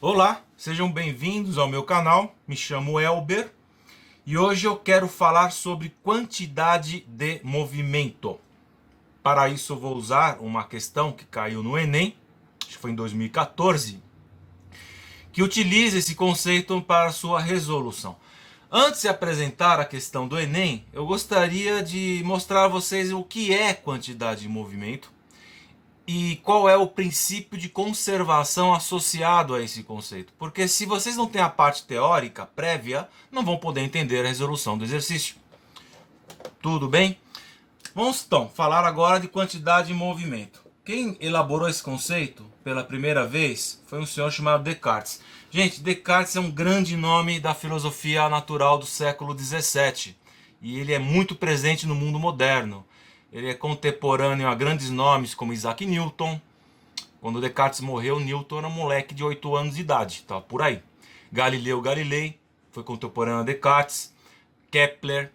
Olá, sejam bem-vindos ao meu canal. Me chamo Elber e hoje eu quero falar sobre quantidade de movimento. Para isso, eu vou usar uma questão que caiu no Enem, acho que foi em 2014, que utiliza esse conceito para sua resolução. Antes de apresentar a questão do Enem, eu gostaria de mostrar a vocês o que é quantidade de movimento e qual é o princípio de conservação associado a esse conceito. Porque se vocês não têm a parte teórica prévia, não vão poder entender a resolução do exercício. Tudo bem? Vamos então falar agora de quantidade de movimento. Quem elaborou esse conceito pela primeira vez foi um senhor chamado Descartes. Gente, Descartes é um grande nome da filosofia natural do século XVII e ele é muito presente no mundo moderno. Ele é contemporâneo a grandes nomes como Isaac Newton. Quando Descartes morreu, Newton era um moleque de 8 anos de idade, tá por aí. Galileu Galilei foi contemporâneo a Descartes. Kepler,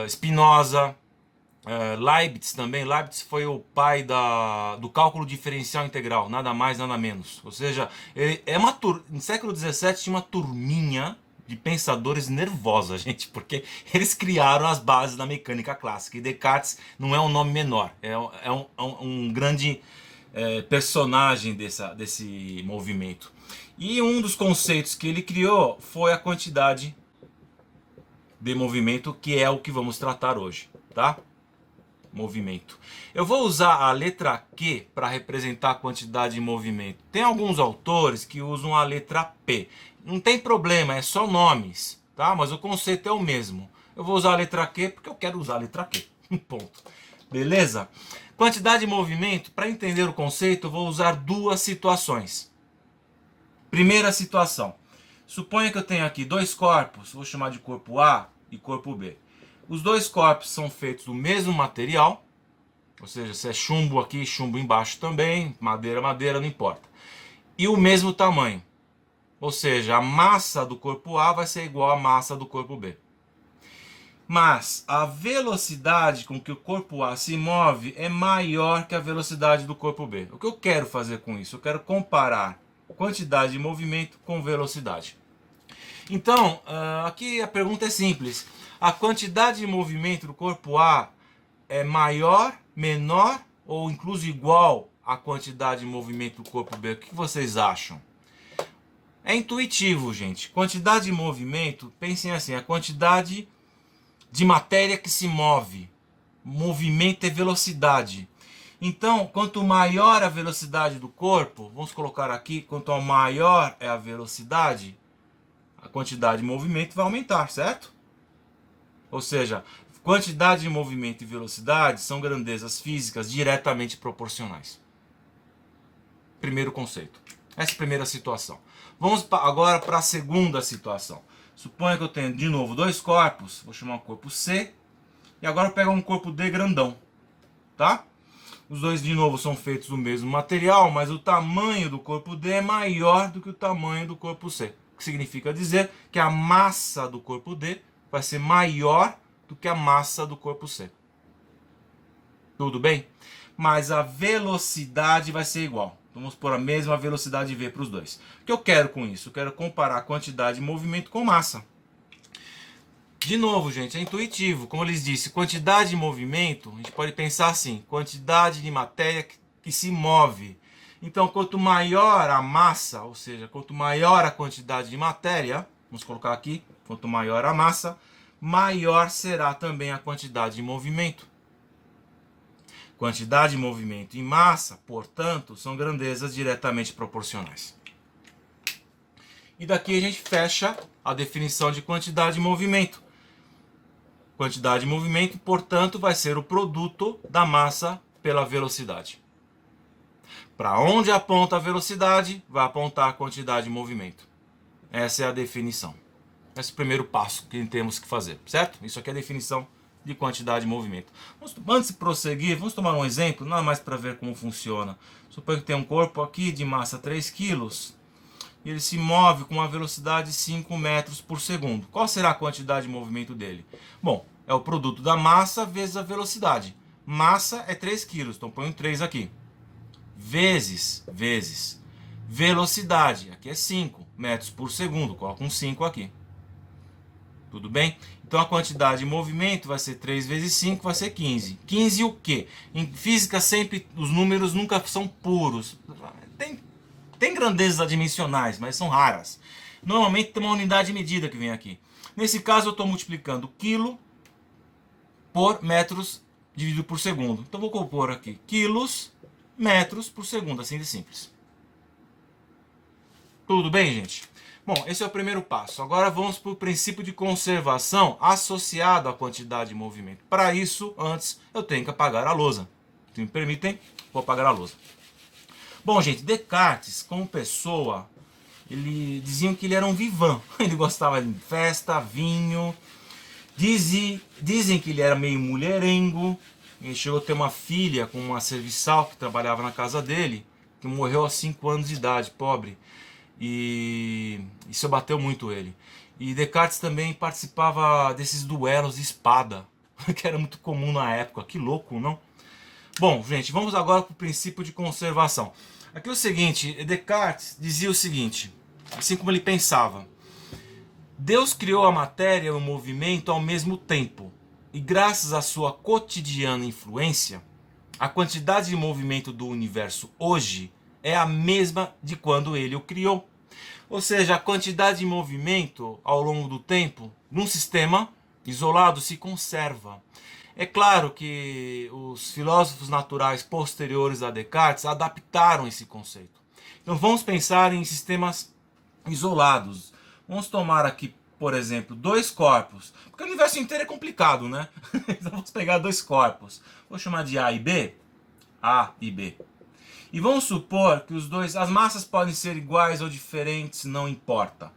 Spinoza, Leibniz também. Leibniz foi o pai do cálculo diferencial integral, nada mais, nada menos. Ou seja, no século XVII tinha uma turminha de pensadores nervosa, gente, porque eles criaram as bases da mecânica clássica. E Descartes não é um nome menor, um grande personagem desse movimento. E um dos conceitos que ele criou foi a quantidade de movimento, que é o que vamos tratar hoje, tá? Movimento. Eu vou usar a letra Q para representar a quantidade de movimento. Tem alguns autores que usam a letra P. Não tem problema, é só nomes, tá? Mas o conceito é o mesmo. Eu vou usar a letra Q porque eu quero usar a letra Q. Ponto. Beleza? Quantidade de movimento, para entender o conceito, eu vou usar duas situações. Primeira situação. Suponha que eu tenho aqui dois corpos, vou chamar de corpo A e corpo B. Os dois corpos são feitos do mesmo material, ou seja, se é chumbo aqui, chumbo embaixo também, madeira, madeira, não importa. E o mesmo tamanho, ou seja, a massa do corpo A vai ser igual à massa do corpo B. Mas a velocidade com que o corpo A se move é maior que a velocidade do corpo B. O que eu quero fazer com isso? Eu quero comparar quantidade de movimento com velocidade. Então, aqui a pergunta é simples. A quantidade de movimento do corpo A é maior, menor ou incluso igual à quantidade de movimento do corpo B? O que vocês acham? É intuitivo, gente. Quantidade de movimento, pensem assim, a quantidade de matéria que se move. Movimento é velocidade. Então, quanto maior a velocidade do corpo, vamos colocar aqui, quanto maior é a velocidade, a quantidade de movimento vai aumentar, certo? Ou seja, quantidade de movimento e velocidade são grandezas físicas diretamente proporcionais. Primeiro conceito. Essa é a primeira situação. Vamos agora para a segunda situação. Suponha que eu tenho de novo dois corpos, vou chamar o corpo C, e agora eu pego um corpo D grandão, tá? Os dois de novo são feitos do mesmo material, mas o tamanho do corpo D é maior do que o tamanho do corpo C. O que significa dizer que a massa do corpo D vai ser maior do que a massa do corpo C. Tudo bem? Mas a velocidade vai ser igual. Vamos pôr a mesma velocidade V para os dois. O que eu quero com isso? Eu quero comparar a quantidade de movimento com massa. De novo, gente, é intuitivo. Como eu lhes disse, quantidade de movimento, a gente pode pensar assim, quantidade de matéria que se move. Então, quanto maior a massa, ou seja, quanto maior a quantidade de matéria, vamos colocar aqui, quanto maior a massa, maior será também a quantidade de movimento. Quantidade de movimento e massa, portanto, são grandezas diretamente proporcionais. E daqui a gente fecha a definição de quantidade de movimento. Quantidade de movimento, portanto, vai ser o produto da massa pela velocidade. Para onde aponta a velocidade, vai apontar a quantidade de movimento. Essa é a definição. Esse é o primeiro passo que temos que fazer, certo? Isso aqui é a definição de quantidade de movimento. Antes de prosseguir, vamos tomar um exemplo, nada mais para ver como funciona. Suponha que tem um corpo aqui de massa 3 kg e ele se move com uma velocidade de 5 metros por segundo. Qual será a quantidade de movimento dele? Bom, é o produto da massa vezes a velocidade. Massa é 3 kg, então põe um 3 aqui. Vezes Velocidade, aqui é 5 metros por segundo, coloca um 5 aqui. Tudo bem? Então a quantidade de movimento vai ser 3 vezes 5, vai ser 15. 15 o quê? Em física sempre os números nunca são puros. Tem grandezas adimensionais, mas são raras. Normalmente tem uma unidade de medida que vem aqui. Nesse caso eu estou multiplicando quilo por metros dividido por segundo. Então vou compor aqui quilos, metros por segundo, assim de simples. Tudo bem, gente? Bom, esse é o primeiro passo. Agora vamos para o princípio de conservação associado à quantidade de movimento. Para isso, antes eu tenho que apagar a lousa. Se me permitem, vou apagar a lousa. Bom, gente, Descartes, como pessoa, diziam que ele era um vivant. Ele gostava de festa, vinho. Dizem que ele era meio mulherengo. Ele chegou a ter uma filha com uma serviçal que trabalhava na casa dele, que morreu aos 5 anos de idade, pobre. E isso abateu muito ele. E Descartes também participava desses duelos de espada, que era muito comum na época. Que louco, não? Bom, gente, vamos agora para o princípio de conservação. Aqui é o seguinte, Descartes dizia o seguinte, assim como ele pensava: Deus criou a matéria e o movimento ao mesmo tempo, e graças à sua cotidiana influência, a quantidade de movimento do universo hoje é a mesma de quando ele o criou. Ou seja, a quantidade de movimento ao longo do tempo, num sistema isolado, se conserva. É claro que os filósofos naturais posteriores a Descartes adaptaram esse conceito. Então vamos pensar em sistemas isolados. Vamos tomar aqui, por exemplo, dois corpos. Porque o universo inteiro é complicado, né? Então vamos pegar dois corpos. Vou chamar de A e B. A e B. E vamos supor que as massas podem ser iguais ou diferentes, não importa.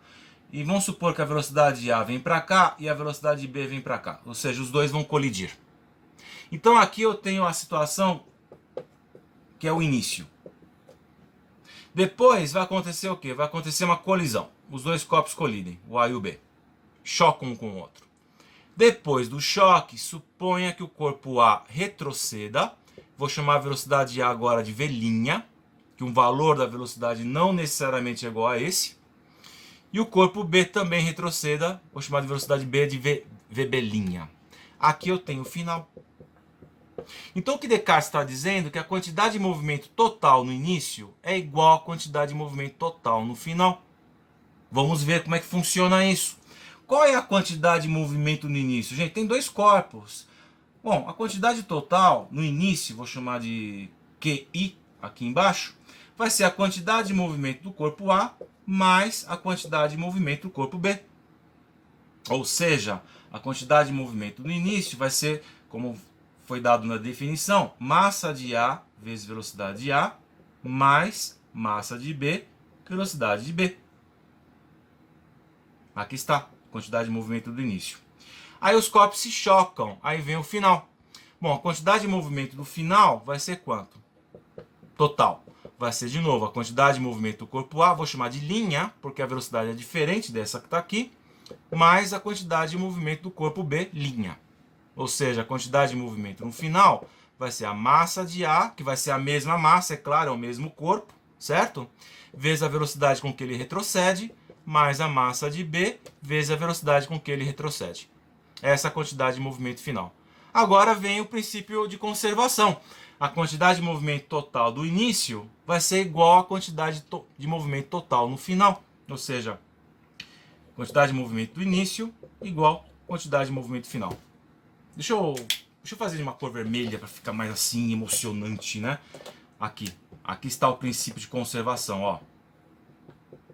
E vamos supor que a velocidade de A vem para cá e a velocidade de B vem para cá. Ou seja, os dois vão colidir. Então aqui eu tenho a situação que é o início. Depois vai acontecer o quê? Vai acontecer uma colisão. Os dois corpos colidem, o A e o B. Chocam um com o outro. Depois do choque, suponha que o corpo A retroceda. Vou chamar a velocidade de A agora de V', que um valor da velocidade não necessariamente é igual a esse. E o corpo B também retroceda. Vou chamar de velocidade B de VB'. Aqui eu tenho o final. Então o que Descartes está dizendo é que a quantidade de movimento total no início é igual à quantidade de movimento total no final. Vamos ver como é que funciona isso. Qual é a quantidade de movimento no início? Gente, tem dois corpos. Bom, a quantidade total no início, vou chamar de QI aqui embaixo, vai ser a quantidade de movimento do corpo A mais a quantidade de movimento do corpo B. Ou seja, a quantidade de movimento no início vai ser, como foi dado na definição, massa de A vezes velocidade de A mais massa de B, velocidade de B. Aqui está, quantidade de movimento do início. Aí os corpos se chocam, aí vem o final. Bom, a quantidade de movimento do final vai ser quanto? Total. Vai ser de novo a quantidade de movimento do corpo A, vou chamar de linha, porque a velocidade é diferente dessa que está aqui, mais a quantidade de movimento do corpo B, linha. Ou seja, a quantidade de movimento no final vai ser a massa de A, que vai ser a mesma massa, é claro, é o mesmo corpo, certo? Vezes a velocidade com que ele retrocede, mais a massa de B, vezes a velocidade com que ele retrocede. Essa é a quantidade de movimento final. Agora vem o princípio de conservação. A quantidade de movimento total do início vai ser igual à quantidade de movimento total no final. Ou seja, quantidade de movimento do início igual à quantidade de movimento final. Deixa eu fazer de uma cor vermelha para ficar mais assim emocionante, né? Aqui está o princípio de conservação, ó.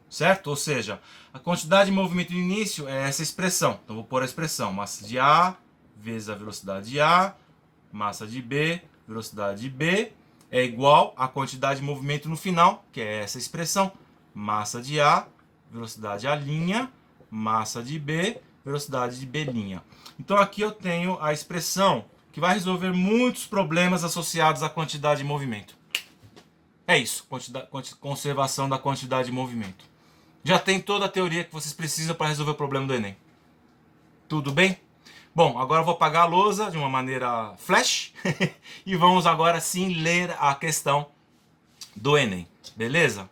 Certo? Ou seja, a quantidade de movimento no início é essa expressão. Então vou pôr a expressão massa de A vezes a velocidade de A, massa de B, velocidade de B, é igual à quantidade de movimento no final, que é essa expressão. Massa de A, velocidade A', massa de B, velocidade de B'. Então aqui eu tenho a expressão que vai resolver muitos problemas associados à quantidade de movimento. É isso, conservação da quantidade de movimento. Já tem toda a teoria que vocês precisam para resolver o problema do Enem. Tudo bem? Bom, agora eu vou apagar a lousa de uma maneira flash e vamos agora sim ler a questão do Enem. Beleza?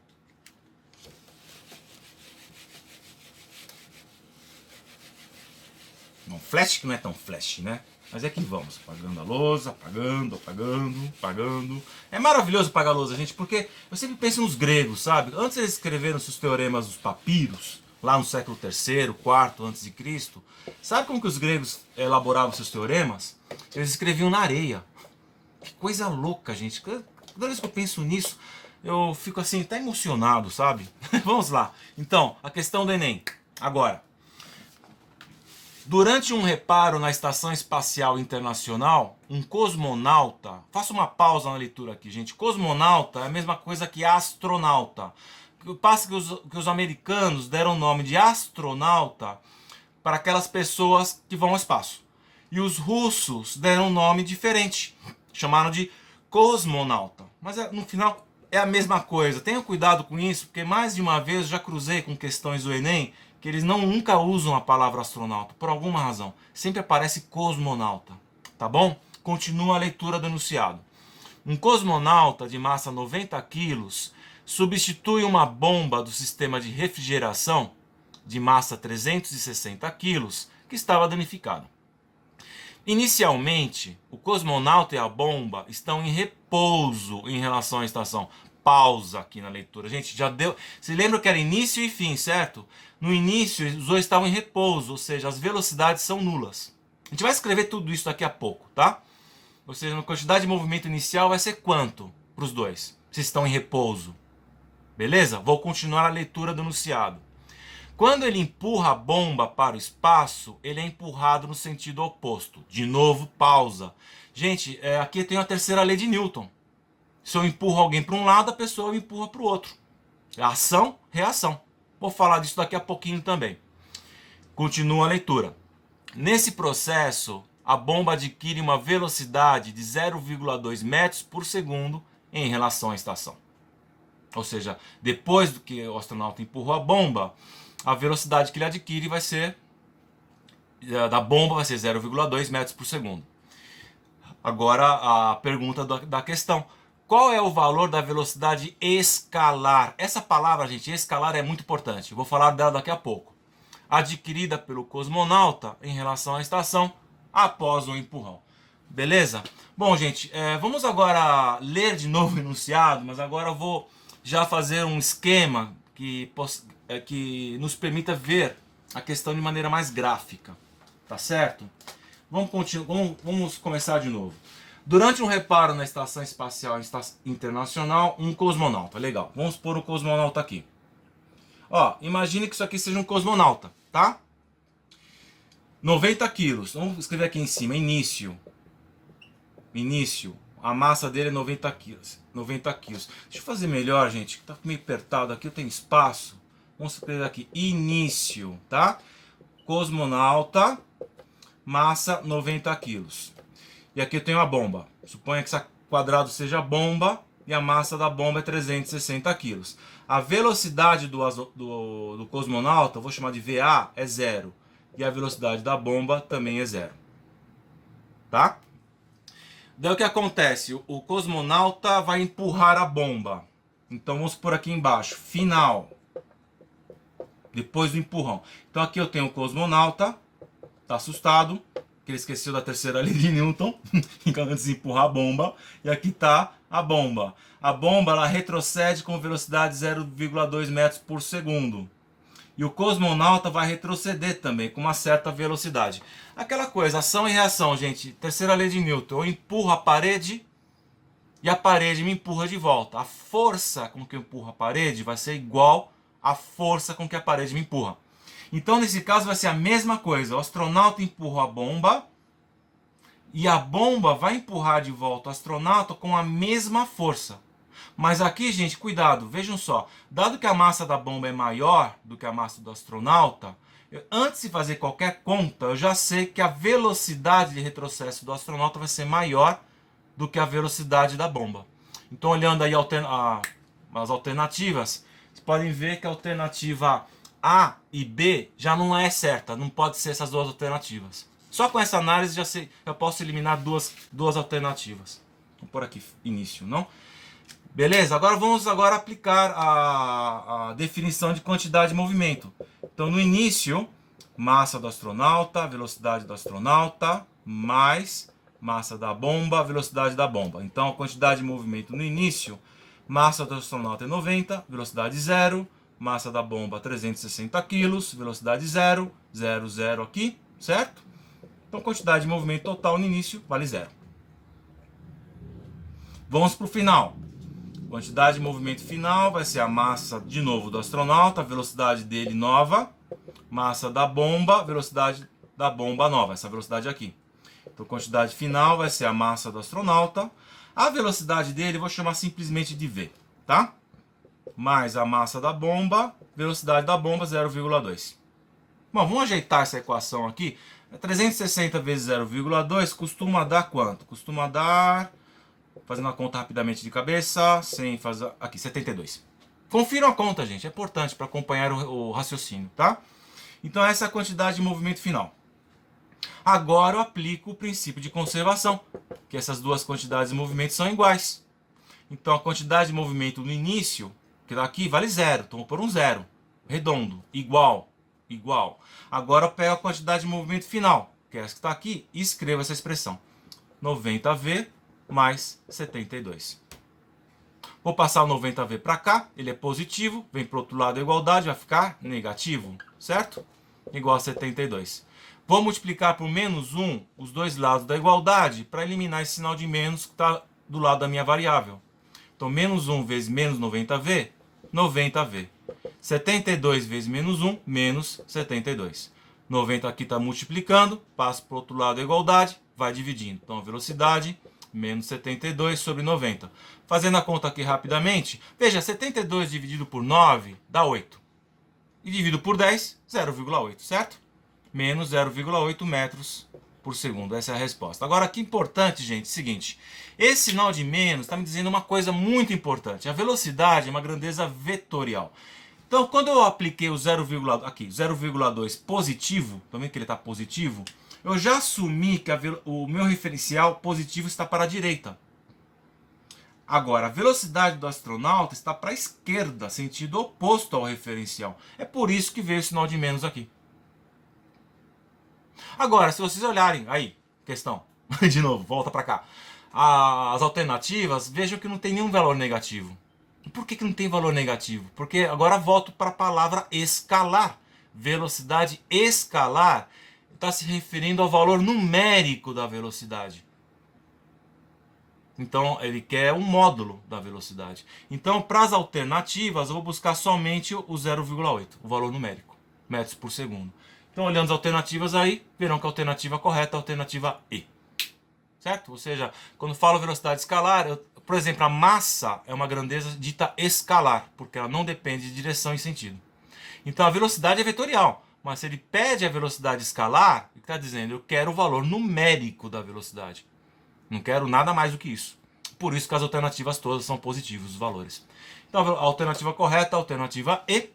Bom, flash que não é tão flash, né? Mas é que vamos, apagando a lousa, apagando. É maravilhoso apagar a lousa, gente, porque eu sempre penso nos gregos, sabe? Antes eles escreveram seus teoremas, os papiros, lá no século III, IV antes de Cristo. Sabe como que os gregos elaboravam seus teoremas? Eles escreviam na areia. Que coisa louca, gente. Toda vez que eu penso nisso, eu fico assim, até emocionado, sabe? Vamos lá. Então, a questão do Enem. Agora. Durante um reparo na Estação Espacial Internacional, um cosmonauta... Faça uma pausa na leitura aqui, gente. Cosmonauta é a mesma coisa que astronauta. Passa que os americanos deram o nome de astronauta para aquelas pessoas que vão ao espaço. E os russos deram um nome diferente. Chamaram de cosmonauta. Mas no final é a mesma coisa. Tenha cuidado com isso, porque mais de uma vez já cruzei com questões do Enem que eles nunca usam a palavra astronauta, por alguma razão. Sempre aparece cosmonauta, tá bom? Continua a leitura do enunciado. Um cosmonauta de massa 90 quilos substitui uma bomba do sistema de refrigeração de massa 360 quilos que estava danificada. Inicialmente, o cosmonauta e a bomba estão em repouso em relação à estação. Pausa aqui na leitura. Gente, já deu... Se lembra que era início e fim, certo? No início, os dois estavam em repouso, ou seja, as velocidades são nulas. A gente vai escrever tudo isso daqui a pouco, tá? Ou seja, a quantidade de movimento inicial vai ser quanto para os dois? Se estão em repouso. Beleza? Vou continuar a leitura do enunciado. Quando ele empurra a bomba para o espaço, ele é empurrado no sentido oposto. De novo, pausa. Gente, aqui tem a terceira lei de Newton. Se eu empurro alguém para um lado, a pessoa me empurra para o outro. Ação, reação. Vou falar disso daqui a pouquinho também. Continua a leitura. Nesse processo, a bomba adquire uma velocidade de 0,2 metros por segundo em relação à estação. Ou seja, depois do que o astronauta empurrou a bomba, a velocidade que ele adquire vai ser da bomba vai ser 0,2 metros por segundo. Agora a pergunta da questão. Qual é o valor da velocidade escalar? Essa palavra, gente, escalar é muito importante. Vou falar dela daqui a pouco. Adquirida pelo cosmonauta em relação à estação após o empurrão. Beleza? Bom, gente, vamos agora ler de novo o enunciado, mas agora eu vou já fazer um esquema que nos permita ver a questão de maneira mais gráfica. Tá certo? Vamos começar de novo. Durante um reparo na Estação Espacial Internacional, um cosmonauta. Legal, vamos pôr o cosmonauta aqui. Ó, imagine que isso aqui seja um cosmonauta, tá? 90 quilos. Vamos escrever aqui em cima, início. Início. A massa dele é 90 quilos. 90 quilos. Deixa eu fazer melhor, gente. Tá meio apertado aqui, eu tenho espaço. Vamos escrever aqui, início, tá? Cosmonauta, massa 90 quilos. E aqui eu tenho a bomba. Suponha que esse quadrado seja a bomba e a massa da bomba é 360 quilos. A velocidade do cosmonauta, eu vou chamar de VA, é 0. E a velocidade da bomba também é 0. Tá? Daí o que acontece? O cosmonauta vai empurrar a bomba. Então vamos por aqui embaixo. Final. Depois do empurrão. Então aqui eu tenho o cosmonauta. Tá assustado. Que ele esqueceu da terceira lei de Newton, antes de empurrar a bomba, e aqui está a bomba. A bomba ela retrocede com velocidade 0,2 metros por segundo. E o cosmonauta vai retroceder também com uma certa velocidade. Aquela coisa, ação e reação, gente. Terceira lei de Newton. Eu empurro a parede e a parede me empurra de volta. A força com que eu empurro a parede vai ser igual à força com que a parede me empurra. Então, nesse caso, vai ser a mesma coisa. O astronauta empurra a bomba e a bomba vai empurrar de volta o astronauta com a mesma força. Mas aqui, gente, cuidado, vejam só. Dado que a massa da bomba é maior do que a massa do astronauta, antes de fazer qualquer conta, eu já sei que a velocidade de retrocesso do astronauta vai ser maior do que a velocidade da bomba. Então, olhando aí as alternativas, vocês podem ver que a alternativa A e B já não é certa, não pode ser essas duas alternativas. Só com essa análise eu posso eliminar duas alternativas. Vou pôr aqui início, não? Beleza? Agora vamos aplicar a definição de quantidade de movimento. Então no início massa do astronauta, velocidade do astronauta, mais massa da bomba, velocidade da bomba. Então, a quantidade de movimento no início, massa do astronauta é 90, velocidade 0, massa da bomba 360 kg, velocidade 0, 0, 0 aqui, certo? Então, quantidade de movimento total no início vale 0. Vamos para o final. Quantidade de movimento final vai ser a massa, de novo, do astronauta, velocidade dele nova, massa da bomba, velocidade da bomba nova, essa velocidade aqui. Então, quantidade final vai ser a massa do astronauta. A velocidade dele eu vou chamar simplesmente de V, tá? Mais a massa da bomba, velocidade da bomba 0,2. Bom, vamos ajeitar essa equação aqui. 360 vezes 0,2 costuma dar quanto? Costuma dar, fazendo a conta rapidamente de cabeça, sem fazer aqui, 72. Confiram a conta, gente, é importante para acompanhar o raciocínio, tá? Então essa é a quantidade de movimento final. Agora eu aplico o princípio de conservação, que essas duas quantidades de movimento são iguais. Então a quantidade de movimento no início, que daqui vale 0, então vou pôr um 0, redondo, igual, igual. Agora eu pego a quantidade de movimento final, que é essa que está aqui, e escrevo essa expressão. 90V mais 72. Vou passar o 90V para cá, ele é positivo, vem para o outro lado da igualdade, vai ficar negativo, certo? Igual a 72. Vou multiplicar por menos 1 os dois lados da igualdade para eliminar esse sinal de menos que está do lado da minha variável. Então, menos 1 vezes menos 90V, 90V. 72 vezes menos 1, menos 72. 90 aqui está multiplicando, passa para o outro lado da igualdade, vai dividindo. Então, a velocidade, menos 72 sobre 90. Fazendo a conta aqui rapidamente, veja, 72 dividido por 9 dá 8. E dividido por 10, 0,8, certo? Menos 0,8 metros por segundo. Essa é a resposta. Agora, que importante, gente, é o seguinte. Esse sinal de menos está me dizendo uma coisa muito importante. A velocidade é uma grandeza vetorial. Então, quando eu apliquei o 0,2 positivo, estão vendo que ele está positivo? Eu já assumi que o meu referencial positivo está para a direita. Agora, a velocidade do astronauta está para a esquerda, sentido oposto ao referencial. É por isso que veio o sinal de menos aqui. Agora, se vocês olharem, aí, questão, de novo, volta para cá. As alternativas, vejam que não tem nenhum valor negativo. E por que não tem valor negativo? Porque agora volto para a palavra escalar. Velocidade escalar está se referindo ao valor numérico da velocidade. Então, ele quer um módulo da velocidade. Então, para as alternativas, eu vou buscar somente o 0,8, o valor numérico, metros por segundo. Então, olhando as alternativas aí, verão que a alternativa correta é a alternativa E. Certo? Ou seja, quando falo velocidade escalar, por exemplo, a massa é uma grandeza dita escalar, porque ela não depende de direção e sentido. Então, a velocidade é vetorial, mas se ele pede a velocidade escalar, ele está dizendo, eu quero o valor numérico da velocidade. Não quero nada mais do que isso. Por isso que as alternativas todas são positivos, os valores. Então, a alternativa correta é a alternativa E.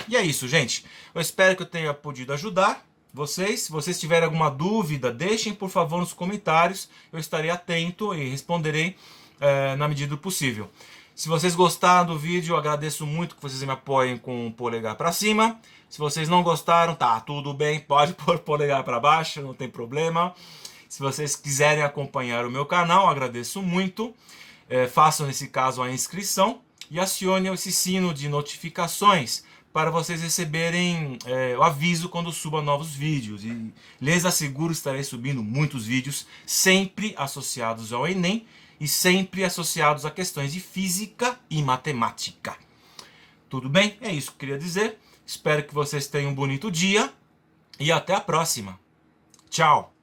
E é isso, gente. Eu espero que eu tenha podido ajudar vocês. Se vocês tiverem alguma dúvida, deixem, por favor, nos comentários. Eu estarei atento e responderei na medida do possível. Se vocês gostaram do vídeo, eu agradeço muito que vocês me apoiem com o polegar para cima. Se vocês não gostaram, tá tudo bem, pode pôr o polegar para baixo, não tem problema. Se vocês quiserem acompanhar o meu canal, agradeço muito. Façam, nesse caso, a inscrição e acione esse sino de notificações para vocês receberem o aviso quando suba novos vídeos. E lhes asseguro, estarei subindo muitos vídeos, sempre associados ao Enem e sempre associados a questões de física e matemática. Tudo bem? É isso que eu queria dizer. Espero que vocês tenham um bonito dia e até a próxima. Tchau!